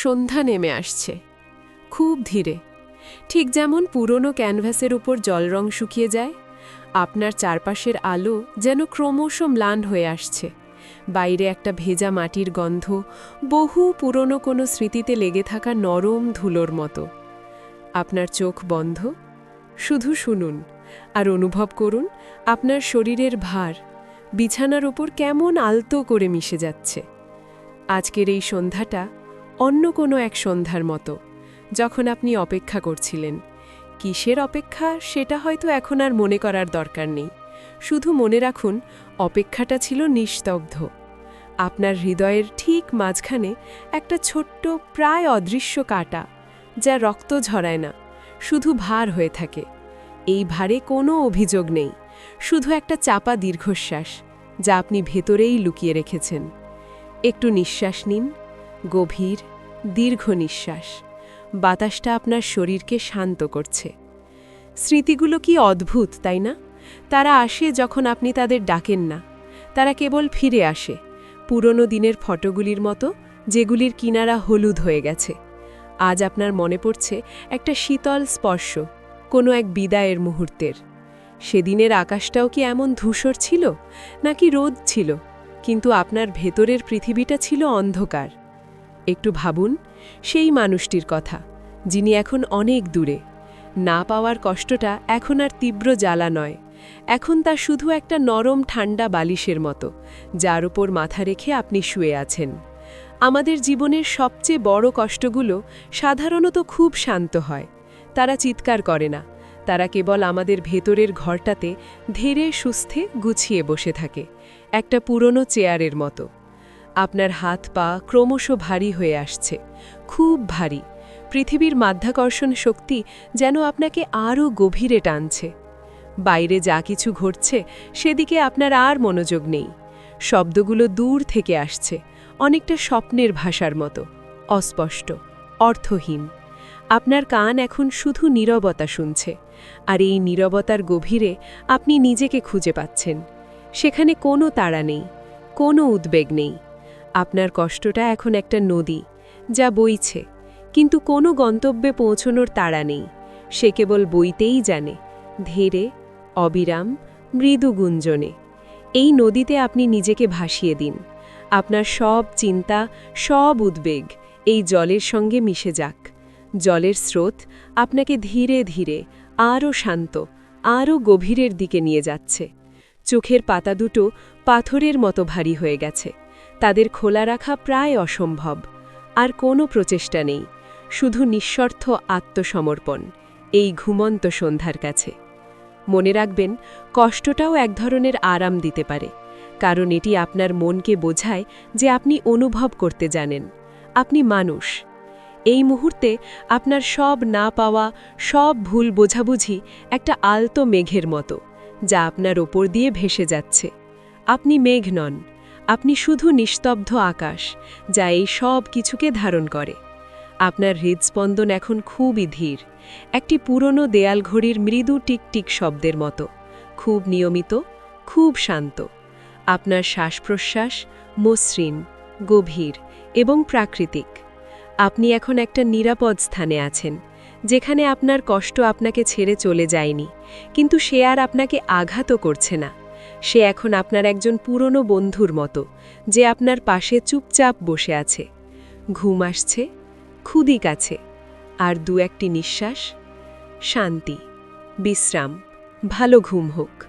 সন্ধ্যা নেমে আসছে খুব ধীরে, ঠিক যেমন পুরনো ক্যানভাসের উপর জলরং শুকিয়ে যায়। আপনার চারপাশের আলো যেন ক্রমশ ম্লান হয়ে আসছে। বাইরে একটা ভেজা মাটির গন্ধ, বহু পুরনো কোনো স্মৃতিতে লেগে থাকা নরম ধুলোর মতো। আপনার চোখ বন্ধ, শুধু শুনুন আর অনুভব করুন আপনার শরীরের ভার বিছানার ওপর কেমন আলতো করে মিশে যাচ্ছে। আজকের এই সন্ধ্যাটা অন্য কোনো এক সন্ধ্যার মতো, যখন আপনি অপেক্ষা করছিলেন। কিসের অপেক্ষা সেটা হয়তো এখন আর মনে করার দরকার নেই। শুধু মনে রাখুন, অপেক্ষাটা ছিল নিস্তব্ধ। আপনার হৃদয়ের ঠিক মাঝখানে একটা ছোট্ট, প্রায় অদৃশ্য কাঁটা, যা রক্ত ঝরায় না, শুধু ভার হয়ে থাকে। এই ভারে কোনো অভিযোগ নেই, শুধু একটা চাপা দীর্ঘশ্বাস, যা আপনি ভেতরেই লুকিয়ে রেখেছেন। একটু নিঃশ্বাস নিন, গভীর দীর্ঘ নিঃশ্বাস। বাতাসটা আপনার শরীরকে শান্ত করছে। স্মৃতিগুলো কি অদ্ভুত, তাই না? তারা আসে যখন আপনি তাদের ডাকেন না। তারা কেবল ফিরে আসে, পুরনো দিনের ফটোগুলির মতো, যেগুলির কিনারা হলুদ হয়ে গেছে। আজ আপনার মনে পড়ছে একটা শীতল স্পর্শ, কোনো এক বিদায়ের মুহূর্তের। সেদিনের আকাশটাও কি এমন ধূসর ছিল, নাকি রোদ ছিল? কিন্তু আপনার ভেতরের পৃথিবীটা ছিল অন্ধকার। একটু ভাবুন সেই মানুষটির কথা, যিনি এখন অনেক দূরে। না পাওয়ার কষ্টটা এখন আর তীব্র জ্বালা নয়, এখন তা শুধু একটা নরম ঠান্ডা বালিশের মতো, যার উপর মাথা রেখে আপনি শুয়ে আছেন। আমাদের জীবনের সবচেয়ে বড় কষ্টগুলো সাধারণত খুব শান্ত হয়। তারা চিৎকার করে না, তারা কেবল আমাদের ভেতরের ঘরটাতে ধীরে সুস্থে গুছিয়ে বসে থাকে, একটা পুরনো চেয়ারের মতো। আপনার হাত পা ক্রমশ ভারী হয়ে আসছে, খুব ভারী। পৃথিবীর মাধ্যাকর্ষণ শক্তি যেন আপনাকে আরও গভীরে টানছে। বাইরে যা কিছু ঘটছে সেদিকে আপনার আর মনোযোগ নেই। শব্দগুলো দূর থেকে আসছে, অনেকটা স্বপ্নের ভাষার মতো, অস্পষ্ট, অর্থহীন। আপনার কান এখন শুধু নীরবতা শুনছে, আর এই নীরবতার গভীরে আপনি নিজেকে খুঁজে পাচ্ছেন। সেখানে কোনো তাড়া নেই, কোনো উদ্বেগ নেই। আপনার কষ্টটা এখন একটা নদী, যা বইছে, কিন্তু কোনো গন্তব্যে পৌঁছনোর তাড়া নেই। সে কেবল বইতেই জানে, ধীরে, অবিরাম, মৃদু গুঞ্জনে। এই নদীতে আপনি নিজেকে ভাসিয়ে দিন। আপনার সব চিন্তা, সব উদ্বেগ এই জলের সঙ্গে মিশে যাক। জলের স্রোত আপনাকে ধীরে ধীরে আরও শান্ত, আরও গভীরের দিকে নিয়ে যাচ্ছে। চোখের পাতা দুটো পাথরের মতো ভারী হয়ে গেছে, তাদের খোলা রাখা প্রায় অসম্ভব। আর কোনো প্রচেষ্টা নেই, শুধু নিঃস্বার্থ আত্মসমর্পণ এই ঘুমন্ত সন্ধ্যার কাছে। মনে রাখবেন, কষ্টটাও এক ধরনের আরাম দিতে পারে, কারণ এটি আপনার মনকে বোঝায় যে আপনি অনুভব করতে জানেন, আপনি মানুষ। এই মুহূর্তে আপনার সব না পাওয়া, সব ভুল বোঝাবুঝি একটা আলতো মেঘের মতো, যা আপনার ওপর দিয়ে ভেসে যাচ্ছে। আপনি মেঘ নন, আপনি শুধু নিস্তব্ধ আকাশ, যা এই সব কিছুকে ধারণ করে। আপনার হৃদস্পন্দন এখন খুবই ধীর, একটি পুরনো দেয়াল ঘড়ির মৃদু টিকটিক শব্দের মতো, খুব নিয়মিত, খুব শান্ত। আপনার শ্বাস-প্রশ্বাস মসৃণ, গভীর এবং প্রাকৃতিক। আপনি এখন একটা নিরাপদ স্থানে আছেন, যেখানে আপনার কষ্ট আপনাকে ছেড়ে চলে যায়নি, কিন্তু সে আর আপনাকে আঘাতও করছে না। সে এখন আপনার একজন পুরনো বন্ধুর মতো, যে আপনার পাশে চুপচাপ বসে আছে। ঘুম আসছে, খুদি কাছে, আর দু একটি নিঃশ্বাস, শান্তি, বিশ্রাম, ভালো ঘুম হোক।